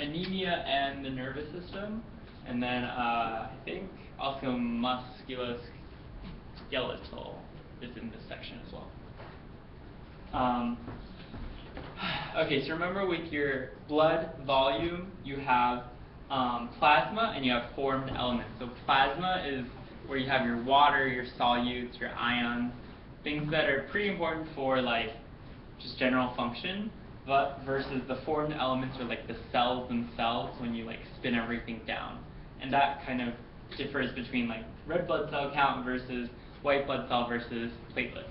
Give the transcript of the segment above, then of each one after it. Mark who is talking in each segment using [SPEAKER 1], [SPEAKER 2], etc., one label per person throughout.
[SPEAKER 1] anemia and the nervous system, and then I think also musculoskeletal is in this section as well. Okay, so remember with your blood volume, you have plasma and you have formed elements. So plasma is where you have your water, your solutes, your ions, things that are pretty important for like just general function, but versus the formed elements are like the cells themselves when you like spin everything down. And that kind of differs between like red blood cell count versus white blood cell versus platelet.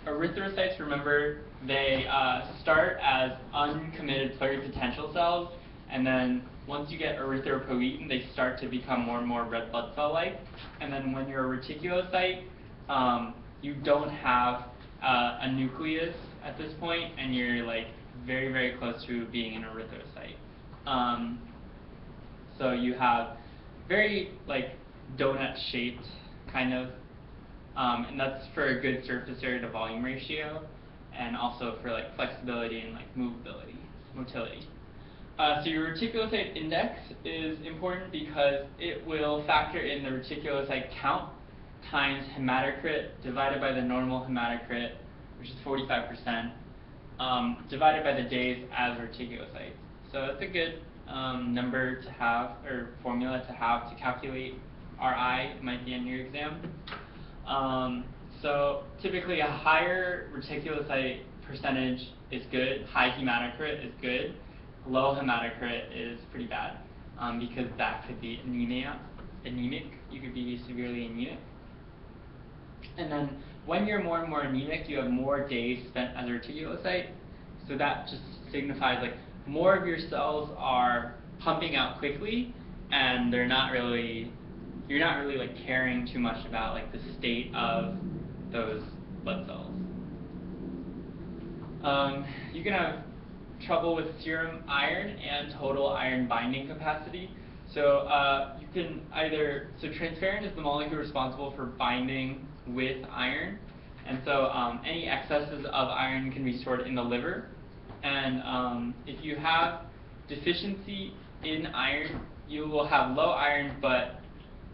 [SPEAKER 1] Erythrocytes, remember, they start as uncommitted pluripotential cells, and then once you get erythropoietin, they start to become more and more red blood cell-like. And then when you're a reticulocyte, you don't have a nucleus at this point, and you're like very, very close to being an erythrocyte. So you have very like donut-shaped kind of, and that's for a good surface area to volume ratio, and also for like flexibility and like motility. So your reticulocyte index is important because it will factor in the reticulocyte count times hematocrit divided by the normal hematocrit, which is 45%, divided by the days as reticulocytes. So that's a good number to have, or formula to have to calculate RI. It might be in your exam. So typically a higher reticulocyte percentage is good, high hematocrit is good, low hematocrit is pretty bad, because that could be anemic, you could be severely anemic. And then when you're more and more anemic, you have more days spent as a reticulocyte, so that just signifies like more of your cells are pumping out quickly, and you're not really like caring too much about like the state of those blood cells. You can have trouble with serum iron and total iron binding capacity. So you can transferrin is the molecule responsible for binding with iron, and so any excesses of iron can be stored in the liver. And if you have deficiency in iron, you will have low iron but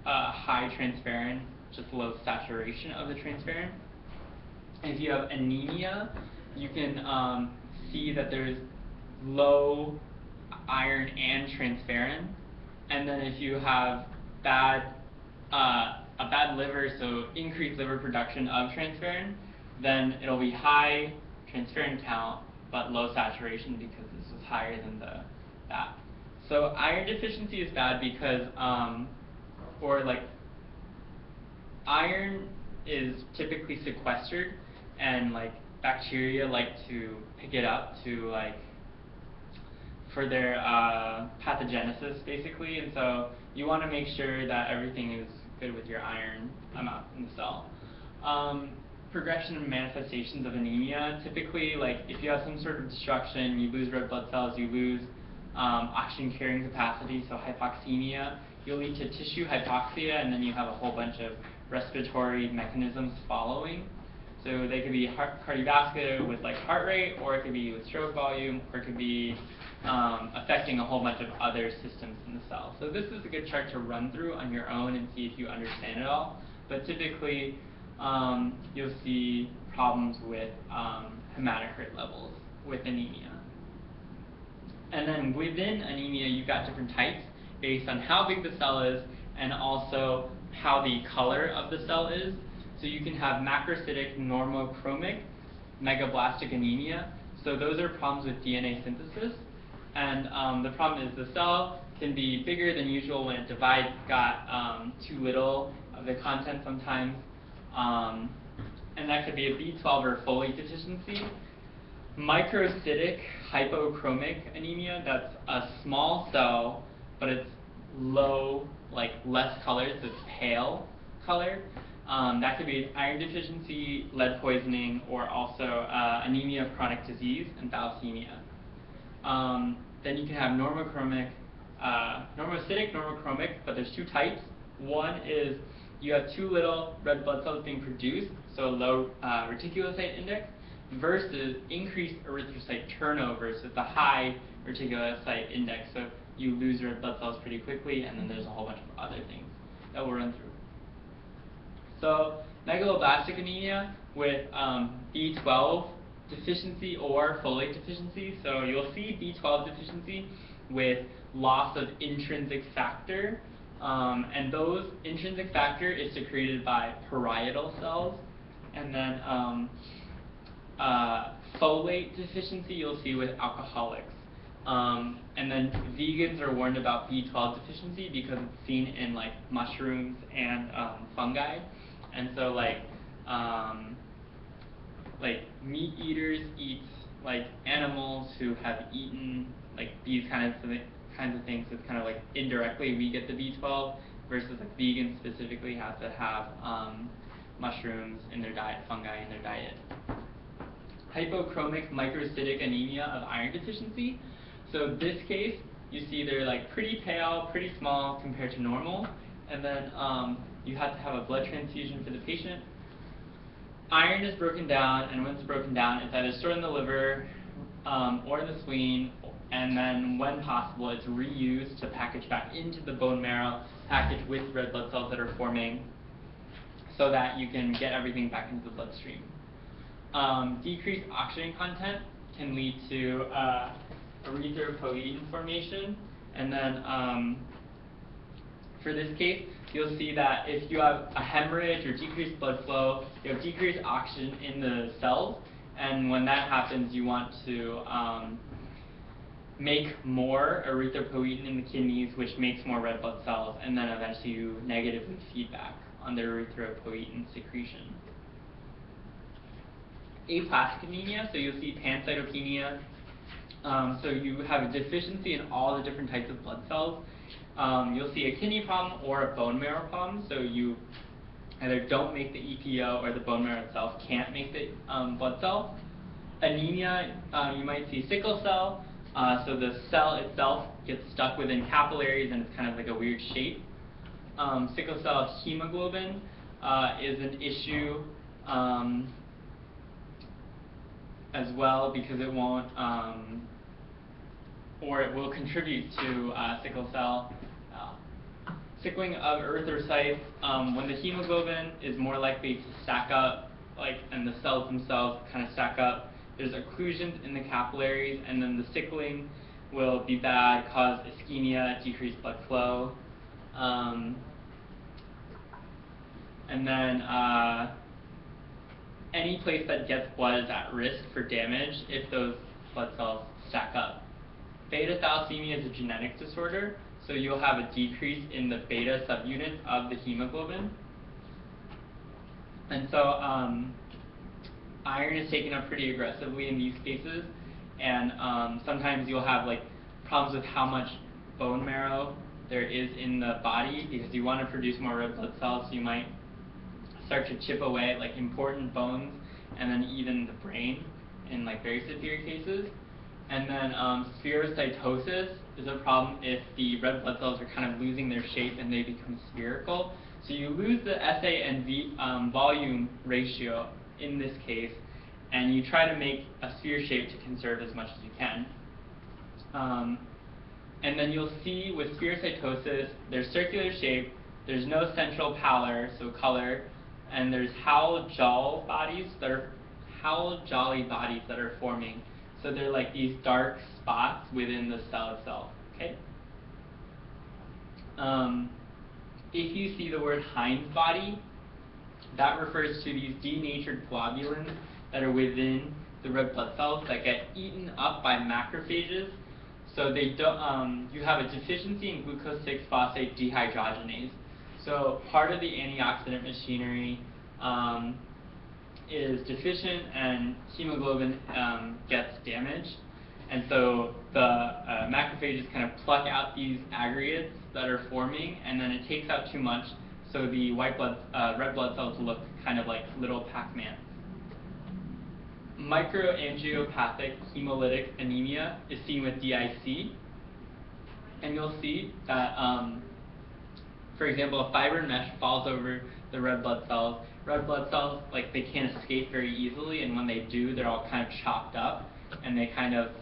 [SPEAKER 1] high transferrin, just low saturation of the transferrin. And if you have anemia, you can see that there's low iron and transferrin. And then if you have a bad liver, so increased liver production of transferrin, then it'll be high transferrin count but low saturation because this was higher than that. So iron deficiency is bad because iron is typically sequestered, and like bacteria like to pick it up to like for their pathogenesis basically, and so you want to make sure that everything is good with your iron amount in the cell. Progression and manifestations of anemia, typically like if you have some sort of destruction, you lose red blood cells, you lose oxygen carrying capacity, so hypoxemia, you'll lead to tissue hypoxia, and then you have a whole bunch of respiratory mechanisms following. So they could be cardiovascular with like heart rate, or it could be with stroke volume, or it could be affecting a whole bunch of other systems in the cell. So this is a good chart to run through on your own and see if you understand it all. But typically, you'll see problems with hematocrit levels with anemia. And then within anemia, you've got different types based on how big the cell is and also how the color of the cell is. So you can have macrocytic normochromic megablastic anemia. So those are problems with DNA synthesis. And the problem is the cell can be bigger than usual when it divides, got too little of the content sometimes. And that could be a B12 or folate deficiency. Microcytic hypochromic anemia, that's a small cell, but it's low, like less colored, so it's pale colored. That could be iron deficiency, lead poisoning, or also anemia of chronic disease and thalassemia. Then you can have normochromic, normocytic, normochromic, but there's two types. One is you have too little red blood cells being produced, so low reticulocyte index, versus increased erythrocyte turnover, so it's a high reticulocyte index, so you lose red blood cells pretty quickly, and then there's a whole bunch of other things that we'll run through. So megaloblastic anemia with B12 deficiency or folate deficiency. So you'll see B12 deficiency with loss of intrinsic factor, and those intrinsic factor is secreted by parietal cells, and then folate deficiency you'll see with alcoholics. And then vegans are warned about B12 deficiency because it's seen in like mushrooms and fungi, and so like meat eaters eat like animals who have eaten like these kinds of things. It's kind of like indirectly we get the B12 versus like vegans specifically have to have mushrooms in their diet, fungi in their diet. Hypochromic microcytic anemia of iron deficiency. So this case, you see they're like pretty pale, pretty small compared to normal, and then you have to have a blood transfusion for the patient. Iron is broken down, and when it's broken down, it's either stored in the liver or in the spleen, and then when possible, it's reused to package back into the bone marrow, packaged with red blood cells that are forming, so that you can get everything back into the bloodstream. Decreased oxygen content can lead to erythropoietin formation, and then for this case, you'll see that if you have a hemorrhage or decreased blood flow, you have decreased oxygen in the cells, and when that happens, you want to make more erythropoietin in the kidneys, which makes more red blood cells, and then eventually you negatively feedback on the erythropoietin secretion. Aplastic anemia, so you'll see pancytopenia. So you have a deficiency in all the different types of blood cells. You'll see a kidney problem or a bone marrow problem, so you either don't make the EPO or the bone marrow itself can't make the blood cell. Anemia, you might see sickle cell, so the cell itself gets stuck within capillaries and it's kind of like a weird shape. Sickle cell hemoglobin is an issue as well because it won't, or it will contribute to sickle cell. Sickling of erythrocytes, when the hemoglobin is more likely to stack up, and the cells themselves kind of stack up, there's occlusions in the capillaries, and then the sickling will be bad, cause ischemia, decreased blood flow. And then any place that gets blood is at risk for damage if those blood cells stack up. Beta thalassemia is a genetic disorder, so you'll have a decrease in the beta subunits of the hemoglobin. And so iron is taken up pretty aggressively in these cases, and sometimes you'll have like problems with how much bone marrow there is in the body because you want to produce more red blood cells, so you might start to chip away at like important bones and then even the brain in like very severe cases. And then spherocytosis is a problem if the red blood cells are kind of losing their shape and they become spherical. So you lose the SA and V volume ratio in this case, and you try to make a sphere shape to conserve as much as you can. And then you'll see with spherocytosis, there's circular shape, there's no central pallor, so color, and there's Howell-Jolly bodies that are forming. So they're like these dark spots within the cell itself. Okay. If you see the word Heinz body, that refers to these denatured globulins that are within the red blood cells that get eaten up by macrophages. So they don't. You have a deficiency in glucose 6-phosphate dehydrogenase. So part of the antioxidant machinery is deficient, and hemoglobin gets damaged, and so the macrophages kind of pluck out these aggregates that are forming, and then it takes out too much, so the red blood cells look kind of like little Pac-Man. Microangiopathic hemolytic anemia is seen with DIC, and you'll see that, for example, a fiber mesh falls over the red blood cells, red blood cells, like they can't escape very easily, and when they do, they're all kind of chopped up, and they kind of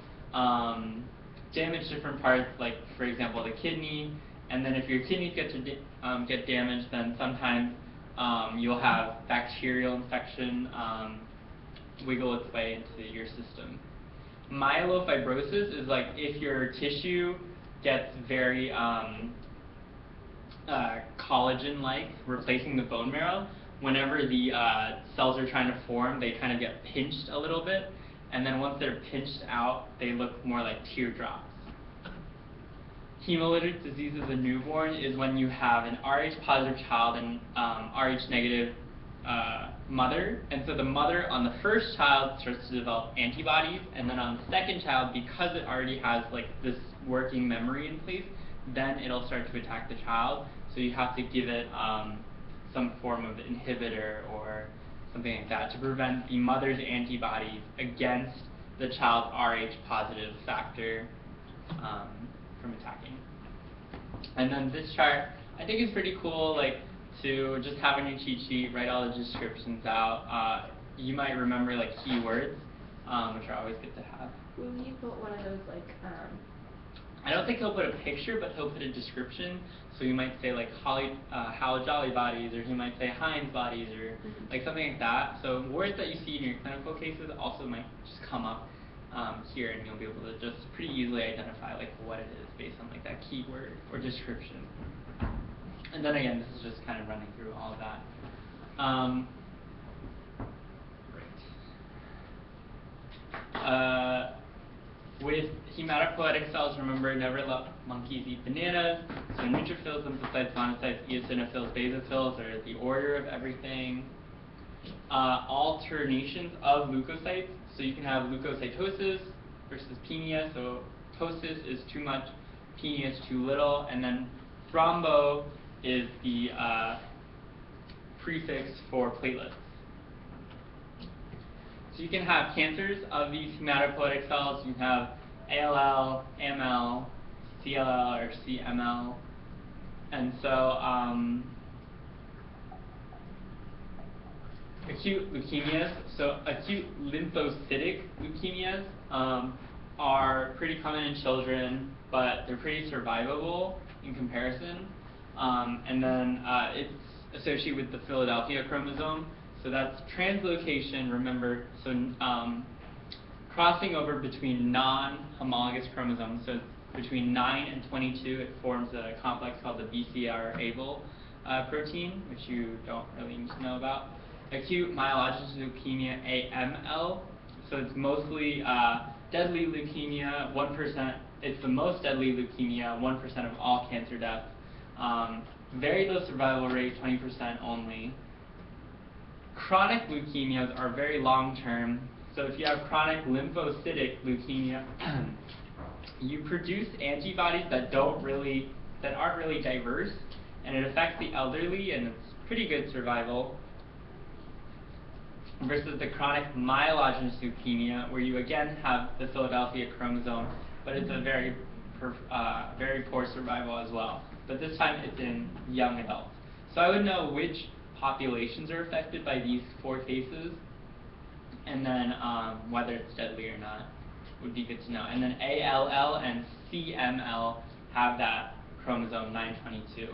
[SPEAKER 1] damage different parts, like for example the kidney. And then if your kidneys get damaged, then sometimes you'll have bacterial infection wiggle its way into your system. Myelofibrosis is like if your tissue gets very collagen-like, replacing the bone marrow. Whenever the cells are trying to form, they kind of get pinched a little bit, and then once they're pinched out, they look more like teardrops. Hemolytic disease of the newborn is when you have an Rh-positive child and Rh-negative mother, and so the mother on the first child starts to develop antibodies, and then on the second child, because it already has like this working memory in place, then it'll start to attack the child. So you have to give it some form of inhibitor or something like that to prevent the mother's antibodies against the child's Rh-positive factor from attacking. And then this chart, I think is pretty cool, like to just have on your cheat sheet, write all the descriptions out. You might remember like keywords, which are always good to have.
[SPEAKER 2] Will you put one of those like
[SPEAKER 1] I don't think he'll put a picture, but he'll put a description. So you might say like Hal Jolly bodies, or he might say Heinz bodies, or like something like that. So words that you see in your clinical cases also might just come up here, and you'll be able to just pretty easily identify like what it is based on like that keyword or description. And then again, this is just kind of running through all of that. With hematopoietic cells, remember, never let monkeys eat bananas. So neutrophils, lymphocytes, monocytes, eosinophils, basophils are the order of everything. Alternations of leukocytes. So you can have leukocytosis versus penia. So ptosis is too much, penia is too little, and then thrombo is the prefix for platelets. So you can have cancers of these hematopoietic cells. You can have ALL, AML, CLL, or CML. And so acute leukemias, so acute lymphocytic leukemias are pretty common in children, but they're pretty survivable in comparison. And then it's associated with the Philadelphia chromosome. So that's translocation, remember, so crossing over between non-homologous chromosomes. So between 9 and 22, it forms a complex called the BCR-ABL protein, which you don't really need to know about. Acute myelogenous leukemia, AML, so it's mostly deadly leukemia, 1%, it's the most deadly leukemia, 1% of all cancer deaths. Very low survival rate, 20% only. Chronic leukemias are very long-term. So if you have chronic lymphocytic leukemia, you produce antibodies that aren't really diverse, and it affects the elderly, and it's pretty good survival. Versus the chronic myelogenous leukemia, where you again have the Philadelphia chromosome, but it's a very poor survival as well. But this time it's in young adults. So I would know which populations are affected by these 4 cases, and then whether it's deadly or not would be good to know. And then ALL and CML have that chromosome 922.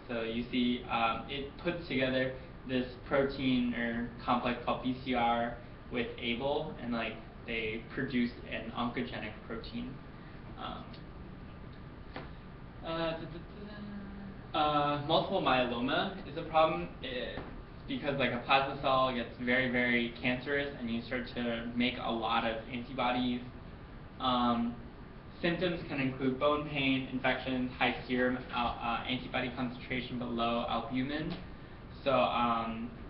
[SPEAKER 1] So you see it puts together this protein or complex called BCR with ABL, and like they produce an oncogenic protein. Multiple myeloma is a problem because like a plasma cell gets very, very cancerous, and you start to make a lot of antibodies. Symptoms can include bone pain, infections, high serum antibody concentration, but low albumin. So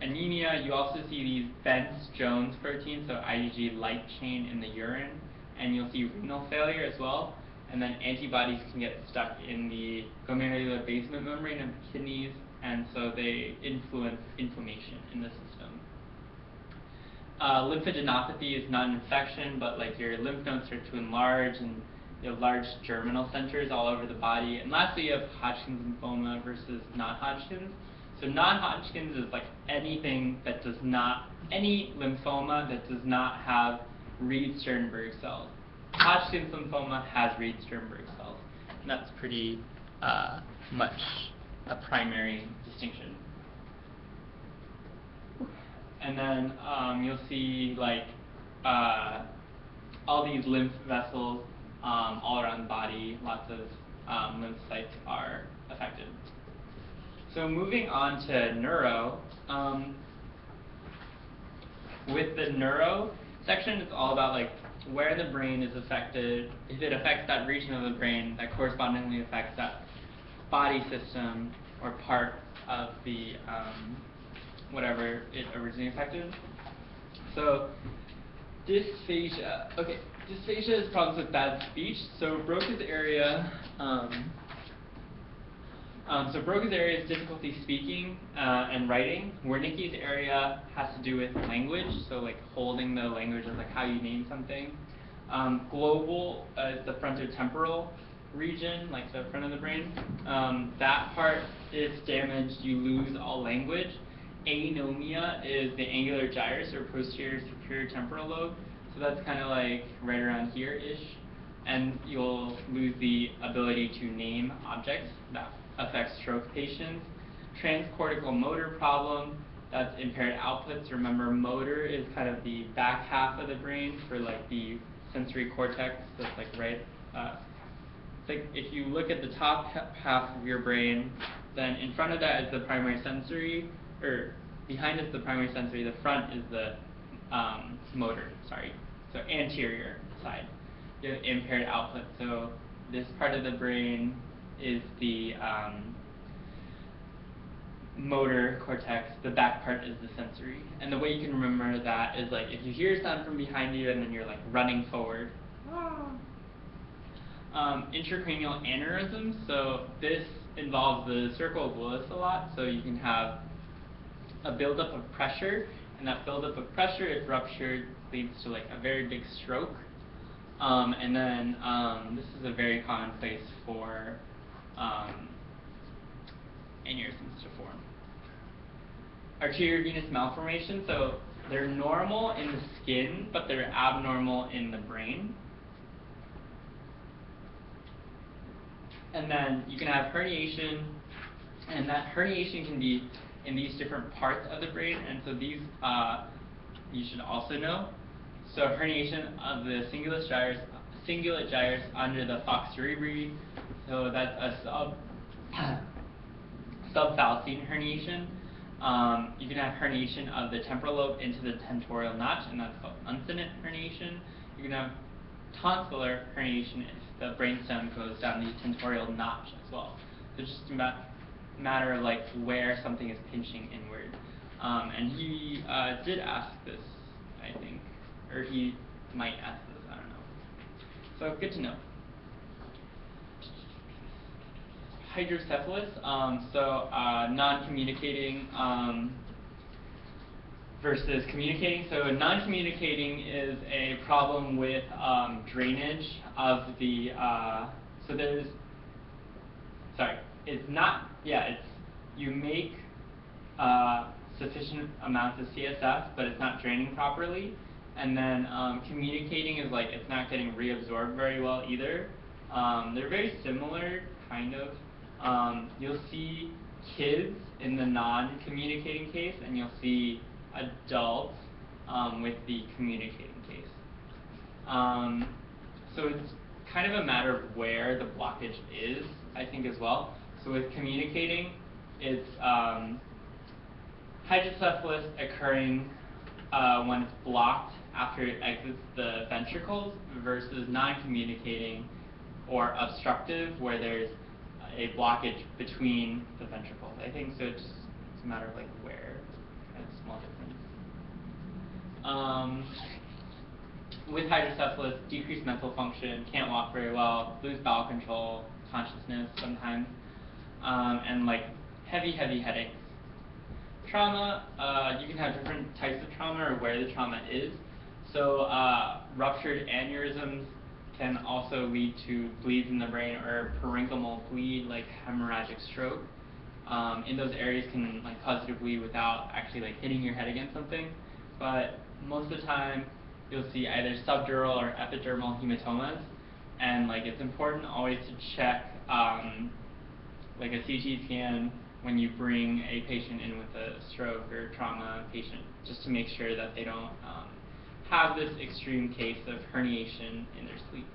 [SPEAKER 1] anemia, you also see these Bence-Jones proteins, so IgG light chain in the urine, and you'll see renal failure as well. And then antibodies can get stuck in the glomerular basement membrane of the kidneys, and so they influence inflammation in the system. Lymphadenopathy is not an infection, but like your lymph nodes start to enlarge, and you have large germinal centers all over the body. And lastly, you have Hodgkin's lymphoma versus not Hodgkin's. So non-Hodgkin's is like anything that does not, any lymphoma that does not have Reed-Sternberg cells. Hodgkin's lymphoma has Reed-Sternberg cells, and that's pretty much a primary distinction. And then you'll see like all these lymph vessels all around the body, lots of lymphocytes are affected. So moving on to neuro, with the neuro section, it's all about like where the brain is affected. If it affects that region of the brain, that correspondingly affects that body system or part of the whatever it originally affected. So dysphagia. Okay, dysphagia is problems with bad speech. So Broca's area. So Broca's area is difficulty speaking and writing. Wernicke's area has to do with language, so like holding the language of like how you name something. Global is the frontotemporal region, like the front of the brain. That part is damaged, you lose all language. Anemia is the angular gyrus or posterior superior temporal lobe. So that's kind of like right around here-ish. And you'll lose the ability to name objects. That affects stroke patients. Transcortical motor problem, that's impaired outputs. Remember, motor is kind of the back half of the brain for like the sensory cortex. That's like right. It's like if you look at the top half of your brain, then in front of that is the primary sensory, or behind is the primary sensory. The front is the motor. Sorry. So anterior side. You have impaired output. So this part of the brain is the motor cortex. The back part is the sensory. And the way you can remember that is like if you hear a sound from behind you and then you're like running forward. Intracranial aneurysms. So this involves the circle of Willis a lot. So you can have a buildup of pressure, and that buildup of pressure, if ruptured, leads to like a very big stroke. And then this is a very common place for aneurysms to form. Arteriovenous malformation, so they're normal in the skin, but they're abnormal in the brain. And then you can have herniation, and that herniation can be in these different parts of the brain, and so these you should also know. So herniation of the cingulate gyrus under the falx cerebri, so that's a subfalcine herniation. You can have herniation of the temporal lobe into the tentorial notch, and that's called uncinate herniation. You can have tonsillar herniation if the brainstem goes down the tentorial notch as well. So it's just a matter of like where something is pinching inward. And he did ask this, I think, or he might ask this, I don't know. So good to know. Hydrocephalus, so non-communicating versus communicating. So non-communicating is a problem with drainage of the, so there's, sorry, it's not, yeah, it's, you make sufficient amounts of CSF, but it's not draining properly. And then communicating is like, it's not getting reabsorbed very well either. They're very similar, kind of. You'll see kids in the non-communicating case, and you'll see adults with the communicating case. So it's kind of a matter of where the blockage is, I think, as well. So with communicating, it's hydrocephalus occurring when it's blocked after it exits the ventricles versus non-communicating or obstructive where there's a blockage between the ventricles. I think so. It's a matter of like where, kind of small difference. With hydrocephalus, decreased mental function, can't walk very well, lose bowel control, consciousness sometimes, and like heavy headaches. Trauma, you can have different types of trauma or where the trauma is. So ruptured aneurysms can also lead to bleeds in the brain or parenchymal bleed, like hemorrhagic stroke. in those areas can like cause you to bleed without actually like hitting your head against something. But most of the time, you'll see either subdural or epidermal hematomas, and like it's important always to check like a CT scan when you bring a patient in with a stroke or trauma patient, just to make sure that they don't have this extreme case of herniation in their sleep.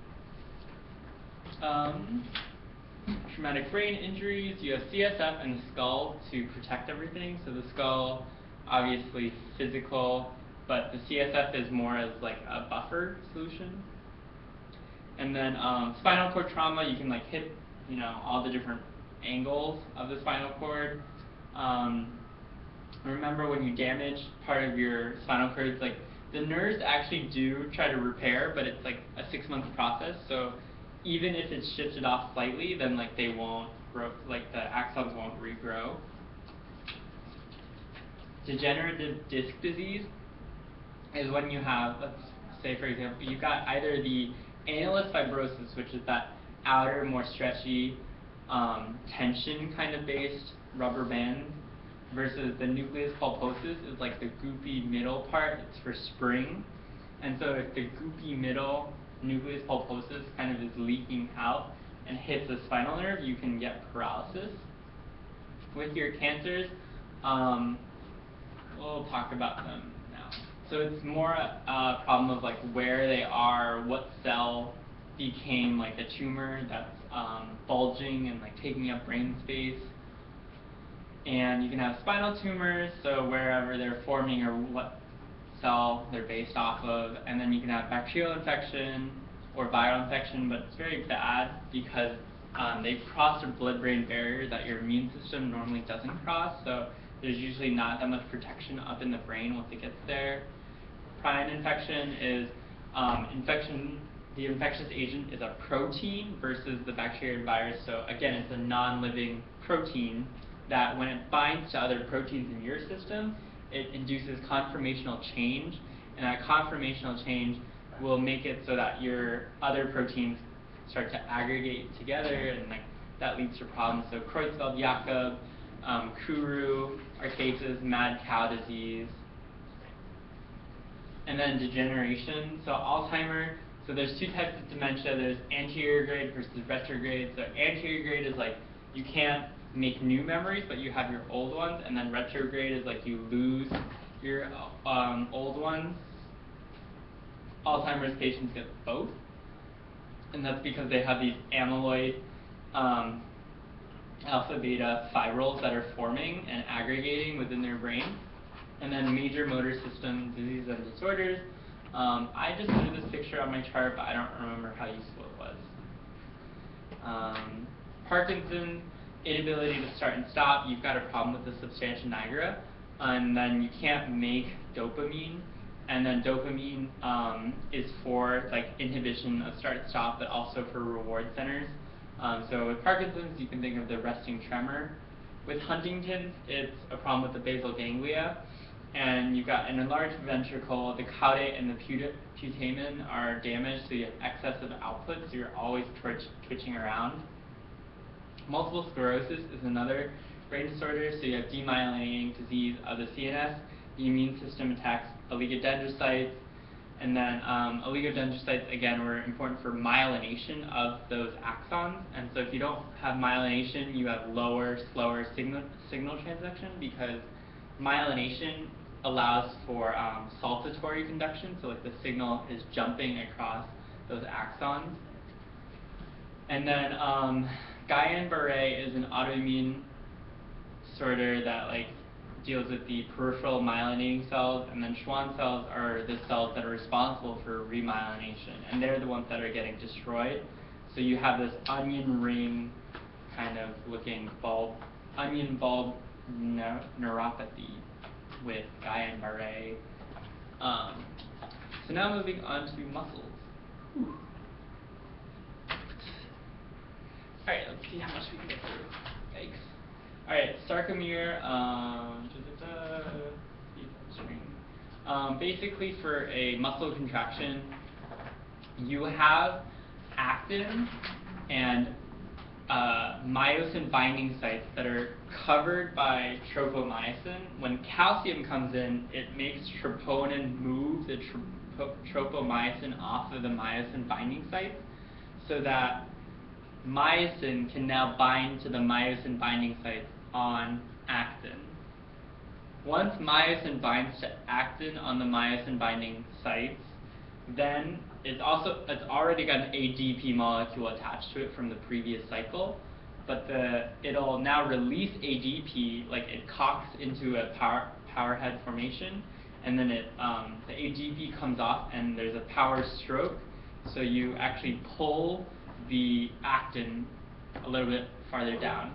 [SPEAKER 1] Traumatic brain injuries, you have CSF and the skull to protect everything. So the skull, obviously physical, but the CSF is more as like a buffer solution. And then spinal cord trauma, you can like hit, you know, all the different angles of the spinal cord. Remember when you damage part of your spinal cord, it's like the nerves actually do try to repair, but it's like a 6-month process. So even if it's shifted off slightly, then like they won't grow, like the axons won't regrow. Degenerative disc disease is when you have, let's say for example, you've got either the annulus fibrosis, which is that outer, more stretchy, tension kind of based rubber band, versus the nucleus pulposus is like the goopy middle part, it's for spring. And so if the goopy middle nucleus pulposus kind of is leaking out and hits the spinal nerve, you can get paralysis. With your cancers, we'll talk about them now. So it's more a problem of like where they are, what cell became like a tumor that's bulging and like taking up brain space. And you can have spinal tumors, so wherever they're forming or what cell they're based off of. And then you can have bacterial infection or viral infection, but it's very bad because they cross a blood-brain barrier that your immune system normally doesn't cross. So there's usually not that much protection up in the brain once it gets there. Prion infection is the infectious agent is a protein versus the bacteria and virus. So again, it's a non-living protein that when it binds to other proteins in your system, it induces conformational change, and that conformational change will make it so that your other proteins start to aggregate together, and like that leads to problems. So Creutzfeldt-Jakob, Kuru are cases, mad cow disease. And then degeneration, so Alzheimer. So there's two types of dementia. There's anterior grade versus retrograde. So anterior grade is like you can't make new memories, but you have your old ones. And then retrograde is like you lose your old ones. Alzheimer's patients get both. And that's because they have these amyloid alpha beta fibrils that are forming and aggregating within their brain. And then major motor system diseases and disorders. I just drew this picture on my chart, but I don't remember how useful it was. Parkinson's, inability to start and stop. You've got a problem with the substantia nigra, and then you can't make dopamine. And then dopamine is for like inhibition of start and stop, but also for reward centers. So with Parkinson's, you can think of the resting tremor. With Huntington's, it's a problem with the basal ganglia. And you've got an enlarged ventricle, the caudate and the putamen are damaged, so you have excessive output, so you're always twitching around. Multiple sclerosis is another brain disorder, so you have demyelinating disease of the CNS. The immune system attacks oligodendrocytes, and then oligodendrocytes, again, were important for myelination of those axons. And so if you don't have myelination, you have lower, slower signal transduction, because myelination allows for saltatory conduction, so like the signal is jumping across those axons. And then Guillain-Barré is an autoimmune disorder that like deals with the peripheral myelinating cells, and then Schwann cells are the cells that are responsible for remyelination, and they're the ones that are getting destroyed. So you have this onion ring kind of looking bulb, onion bulb neuropathy with Guillain-Barré. So now moving on to muscles. Whew. Alright, let's see how much we can get through. Yikes. Alright, sarcomere, basically for a muscle contraction, you have actin and myosin binding sites that are covered by tropomyosin. When calcium comes in, it makes troponin move the tropomyosin off of the myosin binding sites so that myosin can now bind to the myosin binding sites on actin. Once myosin binds to actin on the myosin binding sites, then it's already got an ADP molecule attached to it from the previous cycle, but it'll now release ADP, like it cocks into a power head formation, and then the ADP comes off and there's a power stroke, so you actually pull the actin a little bit farther down.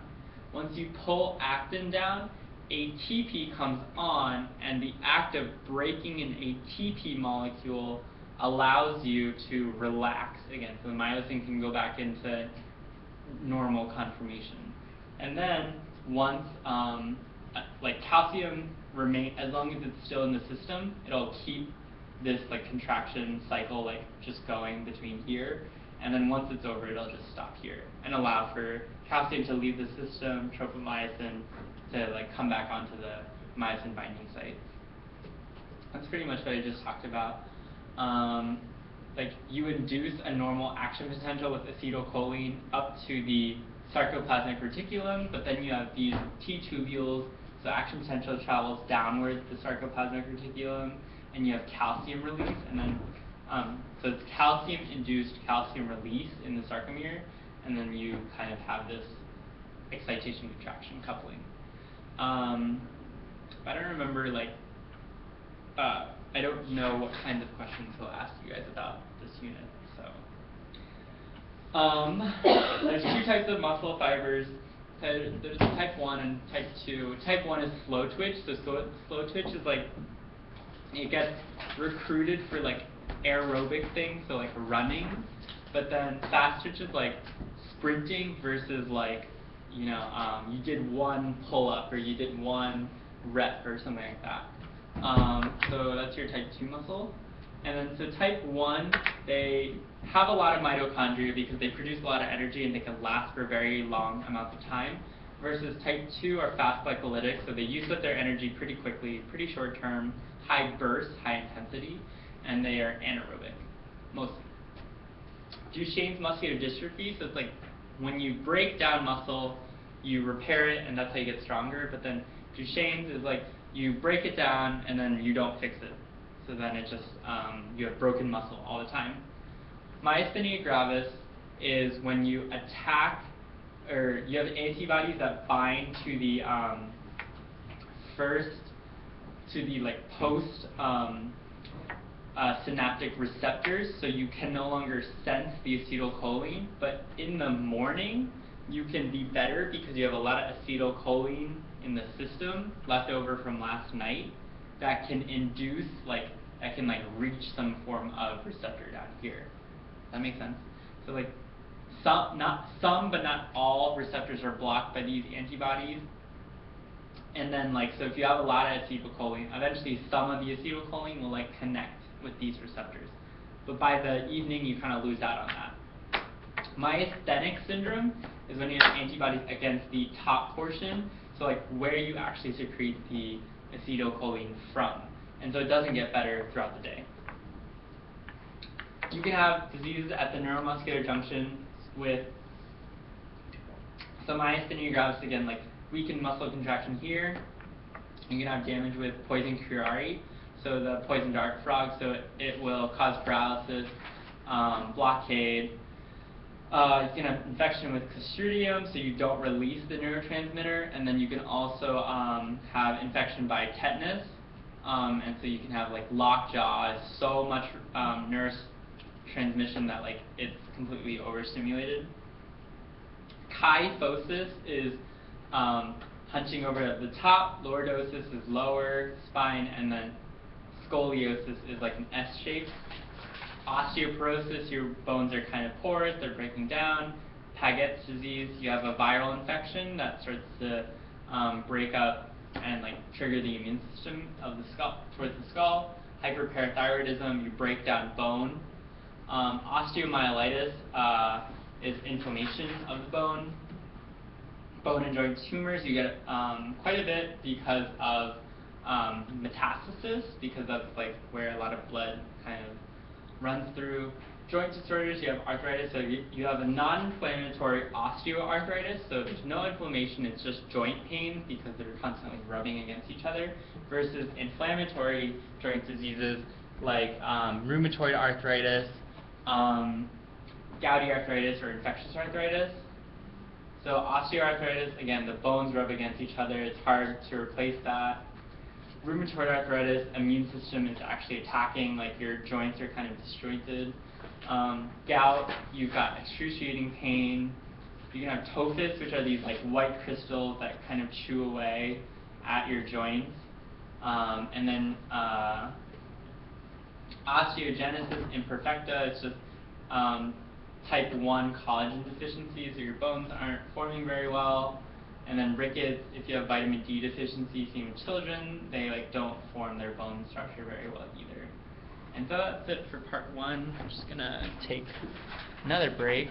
[SPEAKER 1] Once you pull actin down, ATP comes on, and the act of breaking an ATP molecule allows you to relax again, so the myosin can go back into normal conformation. And then once like calcium as long as it's still in the system, it'll keep this like contraction cycle like just going between here, and then once it's over, it'll just stop here and allow for calcium to leave the system, tropomyosin to like come back onto the myosin binding site. That's pretty much what I just talked about. Like you induce a normal action potential with acetylcholine up to the sarcoplasmic reticulum, but then you have these T tubules, so action potential travels downwards the sarcoplasmic reticulum, and you have calcium release, and then so it's calcium-induced calcium release in the sarcomere, and then you kind of have this excitation-contraction coupling. I don't remember, like, I don't know what kinds of questions he'll ask you guys about this unit, so. There's two types of muscle fibers. There's type 1 and type 2. Type 1 is slow twitch, so slow twitch is like, it gets recruited for like aerobic things, so like running, but then fast twitch is like sprinting versus like, you know, you did one pull-up or you did one rep or something like that. So that's your type 2 muscle. And then so type 1, they have a lot of mitochondria because they produce a lot of energy and they can last for very long amounts of time, versus type 2 are fast glycolytic, so they use up their energy pretty quickly, pretty short term, high burst, high intensity, and they are anaerobic, mostly. Duchenne's muscular dystrophy, so it's like when you break down muscle, you repair it and that's how you get stronger, but then Duchenne's is like you break it down and then you don't fix it. So then it just, you have broken muscle all the time. Myasthenia gravis is when you attack, or you have antibodies that bind to the like post synaptic receptors, so you can no longer sense the acetylcholine, but in the morning you can be better because you have a lot of acetylcholine in the system left over from last night that can induce, like, that can like reach some form of receptor down here. Does that make sense? So like not some but not all receptors are blocked by these antibodies. And then like, so if you have a lot of acetylcholine, eventually some of the acetylcholine will like connect with these receptors. But by the evening you kind of lose out on that. Myasthenic syndrome is when you have antibodies against the top portion, so like where you actually secrete the acetylcholine from. And so it doesn't get better throughout the day. You can have diseases at the neuromuscular junction with some myasthenia gravis, again, like weakened muscle contraction here. You can have damage with poison curare, so the poison dart frog, so it will cause paralysis, blockade. You can have infection with Clostridium, so you don't release the neurotransmitter, and then you can also have infection by tetanus, and so you can have like lockjaw, so much neurotransmission that like it's completely overstimulated. Kyphosis is hunching over at the top, lordosis is lower spine, and then scoliosis is like an S shape. Osteoporosis, your bones are kind of porous, they're breaking down. Paget's disease, you have a viral infection that starts to break up and like trigger the immune system of the skull towards the skull. Hyperparathyroidism, you break down bone. Osteomyelitis, is inflammation of the bone. Bone and joint tumors, you get quite a bit because of metastasis, because that's like where a lot of blood kind of runs through. Joint disorders, you have arthritis, so you have a non-inflammatory osteoarthritis, so there's no inflammation, it's just joint pain because they're constantly rubbing against each other, versus inflammatory joint diseases like rheumatoid arthritis, gouty arthritis, or infectious arthritis. So osteoarthritis, again, the bones rub against each other, it's hard to replace that. Rheumatoid arthritis, immune system is actually attacking, like your joints are kind of disjointed. Gout, you've got excruciating pain. You can have tophus, which are these like white crystals that kind of chew away at your joints. And then osteogenesis imperfecta, it's just type 1 collagen deficiency, so your bones aren't forming very well. And then rickets, if you have vitamin D deficiency, seen with children, they like don't form their bone structure very well either. And so that's it for part 1. I'm just gonna take another break.